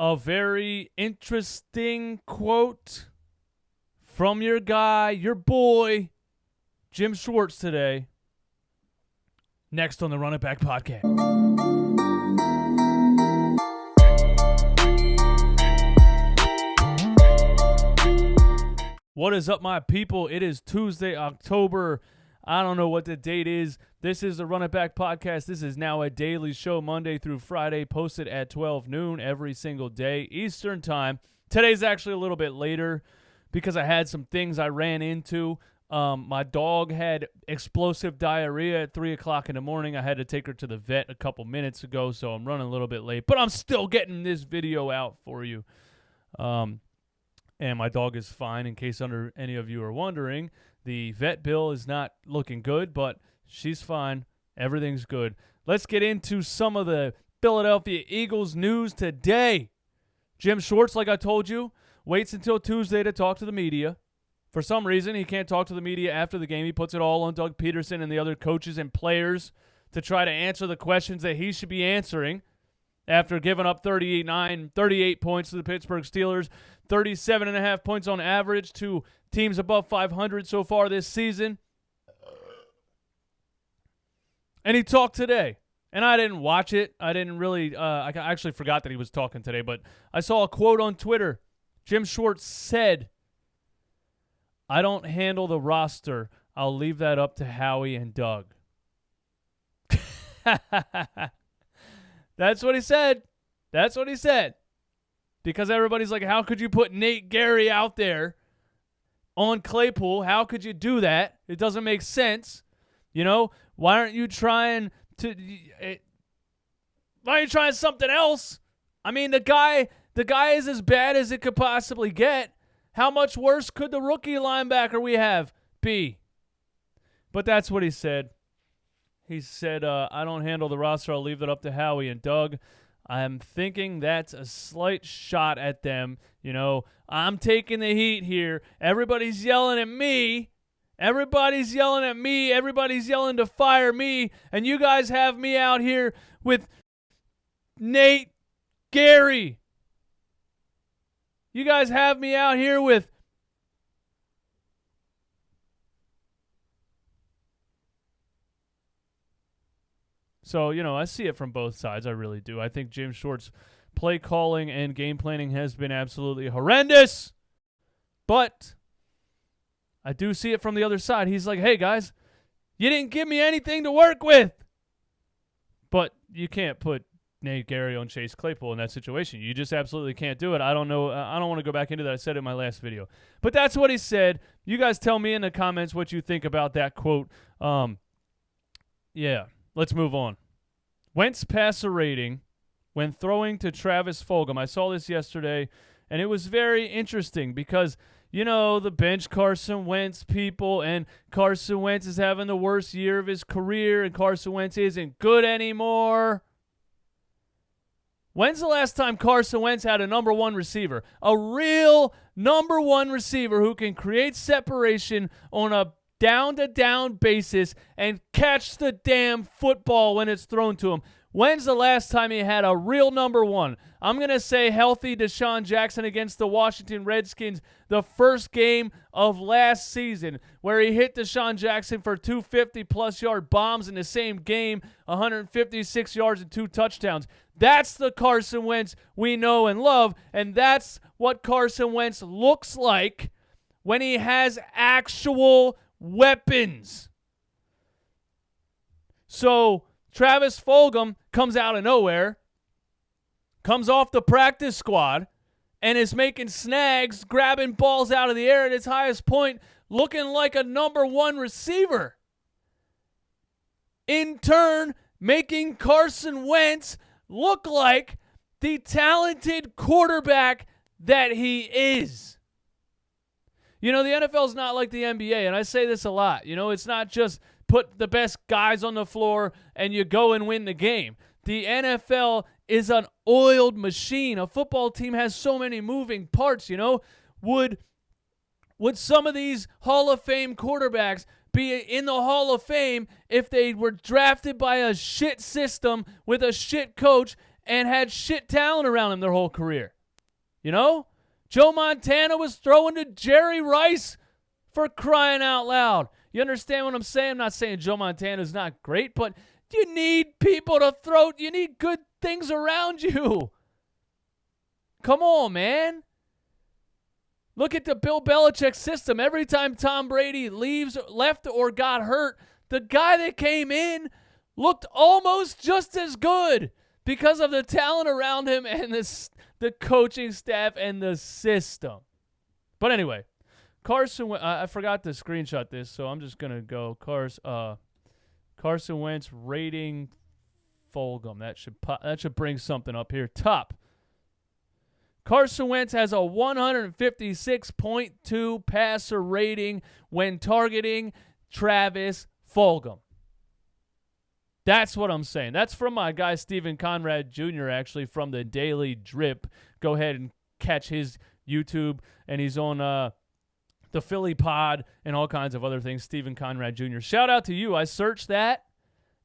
a very interesting quote from your guy, your boy, Jim Schwartz today. Next on the Run It Back podcast. What is up, my people? It is Tuesday, October. I don't know what the date is. This is the Run It Back podcast. This is now a daily show, Monday through Friday, posted at 12 noon every single day, Eastern time. Today's actually a little bit later because I had some things I ran into. My dog had explosive diarrhea at 3 o'clock in the morning. I had to take her to the vet a couple minutes ago, so I'm running a little bit late. But I'm still getting this video out for you. And my dog is fine, in case any of you are wondering. The vet bill is not looking good, but she's fine. Everything's good. Let's get into some of the Philadelphia Eagles news today. Jim Schwartz, like I told you, waits until Tuesday to talk to the media. For some reason, he can't talk to the media after the game. He puts it all on Doug Peterson and the other coaches and players to try to answer the questions that he should be answering after giving up 38 points to the Pittsburgh Steelers, 37.5 points on average to teams above 500 so far this season. And he talked today. And I didn't watch it. I didn't really I actually forgot that he was talking today, but I saw a quote on Twitter. Jim Schwartz said, "I don't handle the roster. I'll leave that up to Howie and Doug." That's what he said. That's what he said. Because everybody's like, how could you put Nate Gary out there on Claypool? How could you do that? It doesn't make sense. You know, why aren't you trying something else? I mean, the guy is as bad as it could possibly get. How much worse could the rookie linebacker we have be? But that's what he said. He said, I don't handle the roster. I'll leave it up to Howie and Doug. I'm thinking that's a slight shot at them. You know, I'm taking the heat here. Everybody's yelling at me. Everybody's yelling at me. Everybody's yelling to fire me. And you guys have me out here with Nate Gary. You guys have me out here with So, you know, I see it from both sides. I really do. I think Jim Schwartz' play calling and game planning has been absolutely horrendous. But I do see it from the other side. He's like, hey, guys, you didn't give me anything to work with. But you can't put Nate Gary on Chase Claypool in that situation. You just absolutely can't do it. I don't know. I don't want to go back into that. I said it in my last video. But that's what he said. You guys tell me in the comments what you think about that quote. Yeah. Let's move on. Wentz passer rating when throwing to Travis Fulgham. I saw this yesterday, and it was very interesting because, you know, the bench Carson Wentz people, and Carson Wentz is having the worst year of his career, and Carson Wentz isn't good anymore. When's the last time Carson Wentz had a number one receiver? A real number one receiver who can create separation on a down-to-down basis and catch the damn football when it's thrown to him. When's the last time he had a real number one? I'm going to say healthy DeSean Jackson against the Washington Redskins, the first game of last season, where he hit DeSean Jackson for 250-plus yard bombs in the same game, 156 yards and 2 touchdowns. That's the Carson Wentz we know and love, and that's what Carson Wentz looks like when he has actual weapons. So Travis Fulgham comes out of nowhere, comes off the practice squad, and is making snags, grabbing balls out of the air at its highest point, looking like a number one receiver. In turn, making Carson Wentz look like the talented quarterback that he is. You know, the NFL is not like the NBA, and I say this a lot. You know, it's not just put the best guys on the floor and you go and win the game. The NFL is an oiled machine. A football team has so many moving parts, you know. Would some of these Hall of Fame quarterbacks be in the Hall of Fame if they were drafted by a shit system with a shit coach and had shit talent around him their whole career. You know? Joe Montana was throwing to Jerry Rice, for crying out loud. You understand what I'm saying? I'm not saying Joe Montana's not great, but you need people to throw. You need good things around you. Come on, man. Look at the Bill Belichick system. Every time Tom Brady left or got hurt, the guy that came in looked almost just as good because of the talent around him and the coaching staff and the system. But anyway, Carson, I forgot to screenshot this, so I'm just going to go Carson Wentz rating Fulgham. That should bring something up here. Top. Carson Wentz has a 156.2 passer rating when targeting Travis Fulgham. That's what I'm saying. That's from my guy Stephen Conrad Jr., actually, from the Daily Drip. Go ahead and catch his YouTube, and he's on the Philly Pod and all kinds of other things. Stephen Conrad Jr. Shout out to you. I searched that,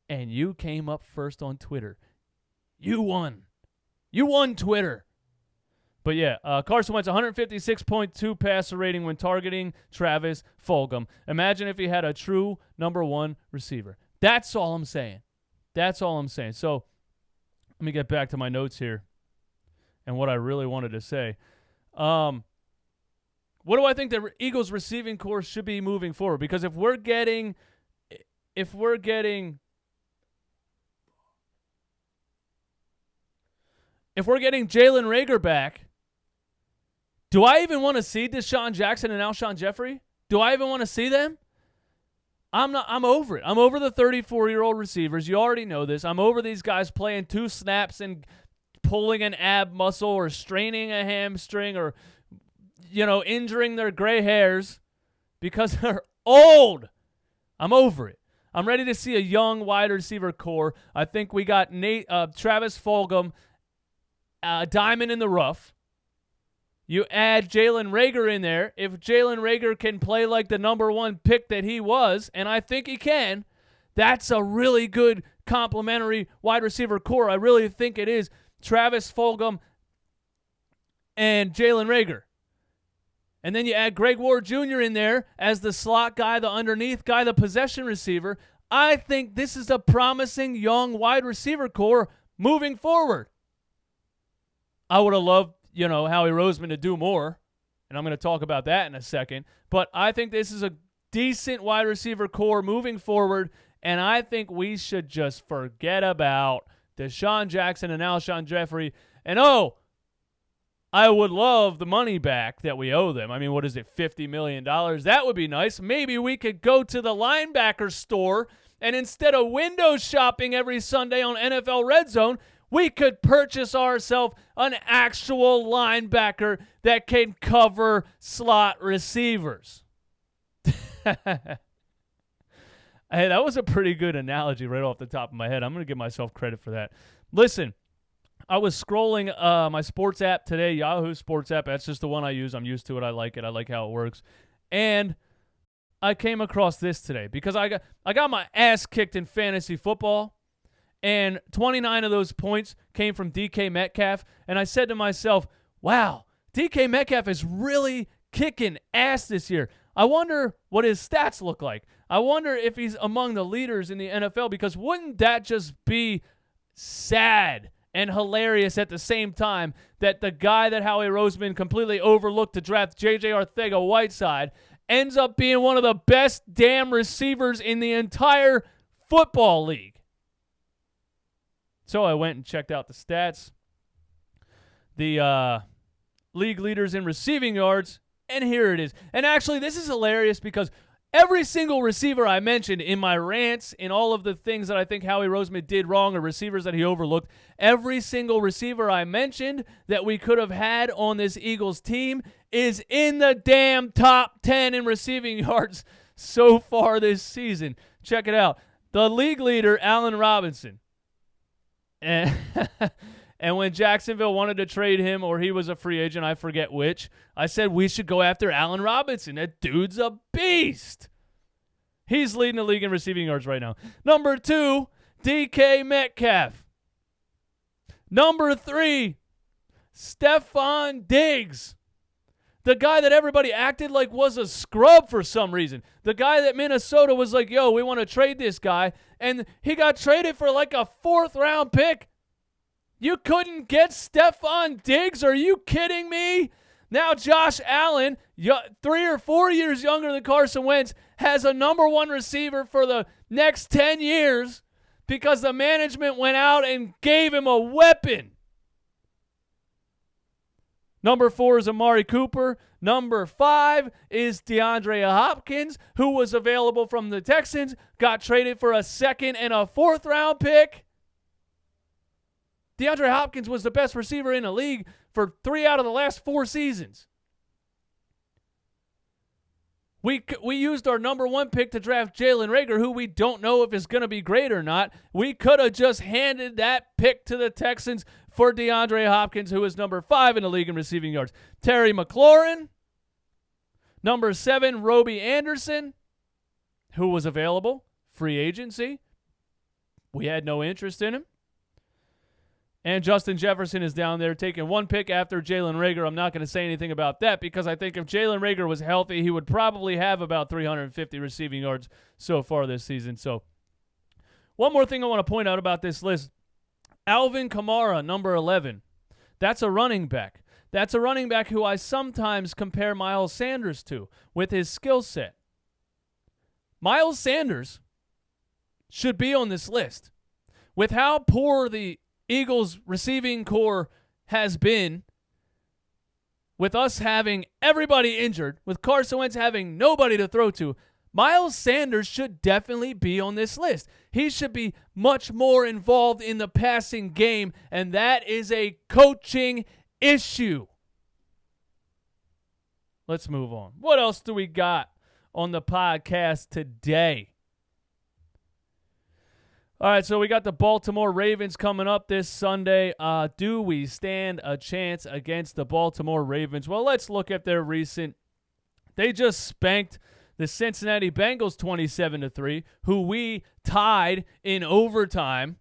and you came up first on Twitter. You won. You won Twitter. But yeah, Carson Wentz, 156.2 passer rating when targeting Travis Fulgham. Imagine if he had a true number one receiver. That's all I'm saying. That's all I'm saying. So let me get back to my notes here and what I really wanted to say. What do I think the Eagles receiving corps should be moving forward? Because if we're getting Jalen Reagor back, do I even want to see DeSean Jackson and Alshon Jeffery? Do I even want to see them? I'm over it. I'm over the 34-year-old receivers. You already know this. I'm over these guys playing 2 snaps and pulling an ab muscle or straining a hamstring or, injuring their gray hairs because they're old. I'm over it. I'm ready to see a young wide receiver core. I think we got Travis Fulgham, diamond in the rough. You add Jalen Reagor in there. If Jalen Reagor can play like the number one pick that he was, and I think he can, that's a really good complementary wide receiver core. I really think it is Travis Fulgham and Jalen Reagor. And then you add Greg Ward Jr. in there as the slot guy, the underneath guy, the possession receiver. I think this is a promising young wide receiver core moving forward. I would have loved Howie Roseman to do more, and I'm going to talk about that in a second. But I think this is a decent wide receiver core moving forward, and I think we should just forget about DeSean Jackson and Alshon Jeffery. And, I would love the money back that we owe them. I mean, what is it, $50 million? That would be nice. Maybe we could go to the linebacker store, and instead of window shopping every Sunday on NFL Red Zone, we could purchase ourselves an actual linebacker that can cover slot receivers. Hey, that was a pretty good analogy right off the top of my head. I'm going to give myself credit for that. Listen, I was scrolling my sports app today, Yahoo Sports app. That's just the one I use. I'm used to it. I like it. I like how it works. And I came across this today because I got my ass kicked in fantasy football. And 29 of those points came from DK Metcalf. And I said to myself, wow, DK Metcalf is really kicking ass this year. I wonder what his stats look like. I wonder if he's among the leaders in the NFL, because wouldn't that just be sad and hilarious at the same time that the guy that Howie Roseman completely overlooked to draft J.J. Arcega-Whiteside ends up being one of the best damn receivers in the entire football league? So I went and checked out the stats. The league leaders in receiving yards, and here it is. And actually, this is hilarious because every single receiver I mentioned in my rants, in all of the things that I think Howie Roseman did wrong or receivers that he overlooked, every single receiver I mentioned that we could have had on this Eagles team is in the damn top 10 in receiving yards so far this season. Check it out. The league leader, Allen Robinson. And when Jacksonville wanted to trade him, or he was a free agent, I forget which, I said we should go after Allen Robinson. That dude's a beast. He's leading the league in receiving yards right now. Number 2, DK Metcalf. Number 3, Stephon Diggs. The guy that everybody acted like was a scrub for some reason. The guy that Minnesota was like, yo, we want to trade this guy. And he got traded for like a 4th-round pick. You couldn't get Stephon Diggs? Are you kidding me? Now Josh Allen, 3 or 4 years younger than Carson Wentz, has a number 1 receiver for the next 10 years because the management went out and gave him a weapon. Number 4 is Amari Cooper. Number 5 is DeAndre Hopkins, who was available from the Texans, got traded for a 2nd and a 4th-round pick. DeAndre Hopkins was the best receiver in the league for 3 out of the last 4 seasons. We used our number 1 pick to draft Jalen Reagor, who we don't know if is going to be great or not. We could have just handed that pick to the Texans for DeAndre Hopkins, who is number 5 in the league in receiving yards. Terry McLaurin. Number 7, Robbie Anderson, who was available. Free agency. We had no interest in him. And Justin Jefferson is down there taking 1 pick after Jalen Reagor. I'm not going to say anything about that because I think if Jalen Reagor was healthy, he would probably have about 350 receiving yards so far this season. So one more thing I want to point out about this list. Alvin Kamara, number 11. That's a running back. That's a running back who I sometimes compare Miles Sanders to with his skill set. Miles Sanders should be on this list. With how poor the Eagles receiving core has been, with us having everybody injured, with Carson Wentz having nobody to throw to, Miles Sanders should definitely be on this list. He should be much more involved in the passing game, and that is a coaching issue. Let's move on. What else do we got on the podcast today? All right, so we got the Baltimore Ravens coming up this Sunday. Do we stand a chance against the Baltimore Ravens? Well, let's look at their recent. They just spanked the Cincinnati Bengals 27-3, who we tied in overtime.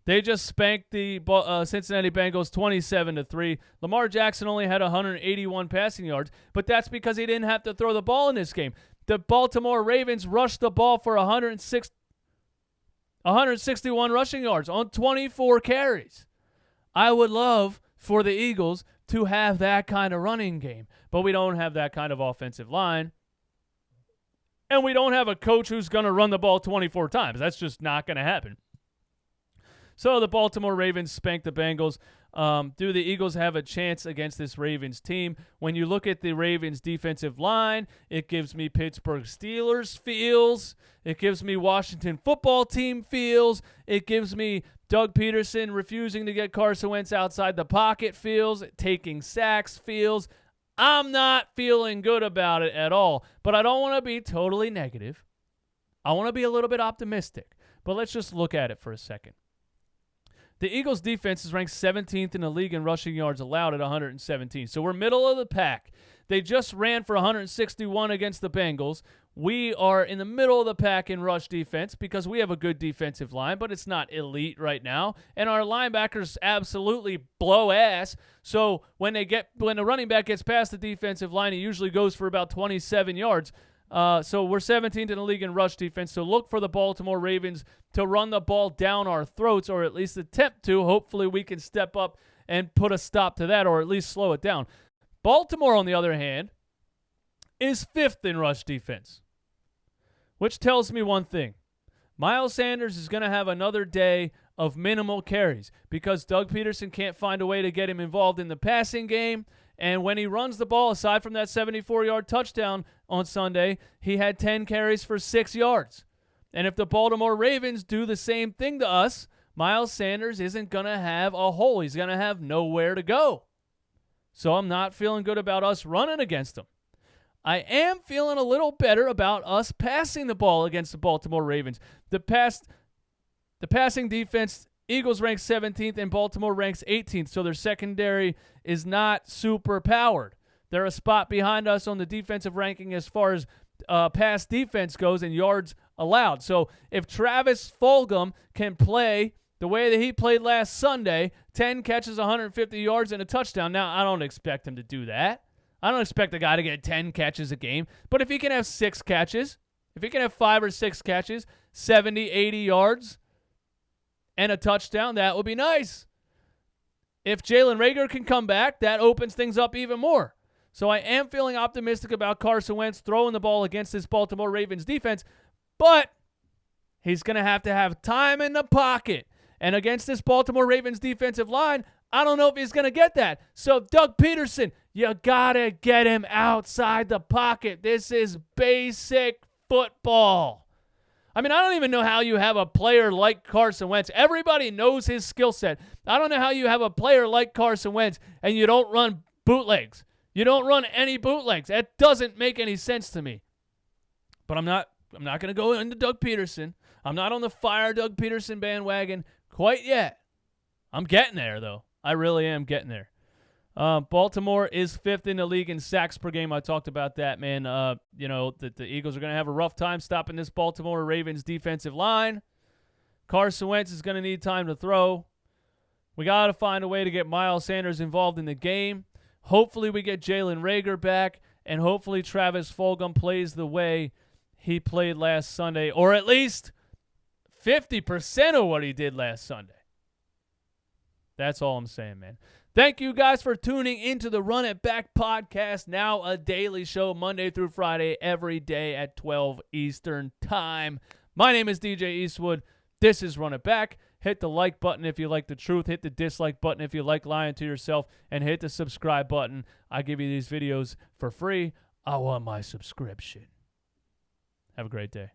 They just spanked the Cincinnati Bengals 27-3. Lamar Jackson only had 181 passing yards, but that's because he didn't have to throw the ball in this game. The Baltimore Ravens rushed the ball for 161 rushing yards on 24 carries. I would love for the Eagles to have that kind of running game, but we don't have that kind of offensive line. And we don't have a coach who's going to run the ball 24 times. That's just not going to happen. So the Baltimore Ravens spanked the Bengals. Do the Eagles have a chance against this Ravens team? When you look at the Ravens defensive line, it gives me Pittsburgh Steelers feels. It gives me Washington football team feels. It gives me Doug Peterson refusing to get Carson Wentz outside the pocket feels. Taking sacks feels. I'm not feeling good about it at all, but I don't want to be totally negative. I want to be a little bit optimistic, but let's just look at it for a second. The Eagles' defense is ranked 17th in the league in rushing yards allowed at 117. So we're middle of the pack. They just ran for 161 against the Bengals. We are in the middle of the pack in rush defense because we have a good defensive line, but it's not elite right now. And our linebackers absolutely blow ass. So when the running back gets past the defensive line, he usually goes for about 27 yards. So we're 17th in the league in rush defense. So look for the Baltimore Ravens to run the ball down our throats, or at least attempt to. Hopefully we can step up and put a stop to that, or at least slow it down. Baltimore, on the other hand, is 5th in rush defense, which tells me one thing. Miles Sanders is going to have another day of minimal carries because Doug Peterson can't find a way to get him involved in the passing game. And when he runs the ball, aside from that 74-yard touchdown on Sunday, he had 10 carries for 6 yards. And if the Baltimore Ravens do the same thing to us, Miles Sanders isn't going to have a hole. He's going to have nowhere to go. So I'm not feeling good about us running against him. I am feeling a little better about us passing the ball against the Baltimore Ravens. The passing defense, Eagles ranks 17th and Baltimore ranks 18th, so their secondary is not super powered. They're a spot behind us on the defensive ranking as far as pass defense goes and yards allowed. So if Travis Fulgham can play the way that he played last Sunday, 10 catches, 150 yards, and a touchdown. Now, I don't expect him to do that. I don't expect a guy to get 10 catches a game. But if he can have 6 catches, if he can have 5 or 6 catches, 70, 80 yards, and a touchdown, that would be nice. If Jalen Reagor can come back, that opens things up even more. So I am feeling optimistic about Carson Wentz throwing the ball against this Baltimore Ravens defense, but he's going to have time in the pocket. And against this Baltimore Ravens defensive line, I don't know if he's going to get that. So Doug Peterson, you got to get him outside the pocket. This is basic football. I mean, I don't even know how you have a player like Carson Wentz. Everybody knows his skill set. I don't know how you have a player like Carson Wentz and you don't run bootlegs. You don't run any bootlegs. That doesn't make any sense to me. But I'm not going to go into Doug Peterson. I'm not on the fire Doug Peterson bandwagon quite yet. I'm getting there, though. I really am getting there. Baltimore is 5th in the league in sacks per game. I talked about that, man. The Eagles are going to have a rough time stopping this Baltimore Ravens defensive line. Carson Wentz is going to need time to throw. We got to find a way to get Miles Sanders involved in the game. Hopefully we get Jalen Reagor back, and hopefully Travis Fulgham plays the way he played last Sunday, or at least 50% of what he did last Sunday. That's all I'm saying, man. Thank you guys for tuning into the Run It Back podcast, now a daily show Monday through Friday, every day at 12 Eastern time. My name is DJ Eastwood. This is Run It Back. Hit the like button if you like the truth. Hit the dislike button if you like lying to yourself. And hit the subscribe button. I give you these videos for free. I want my subscription. Have a great day.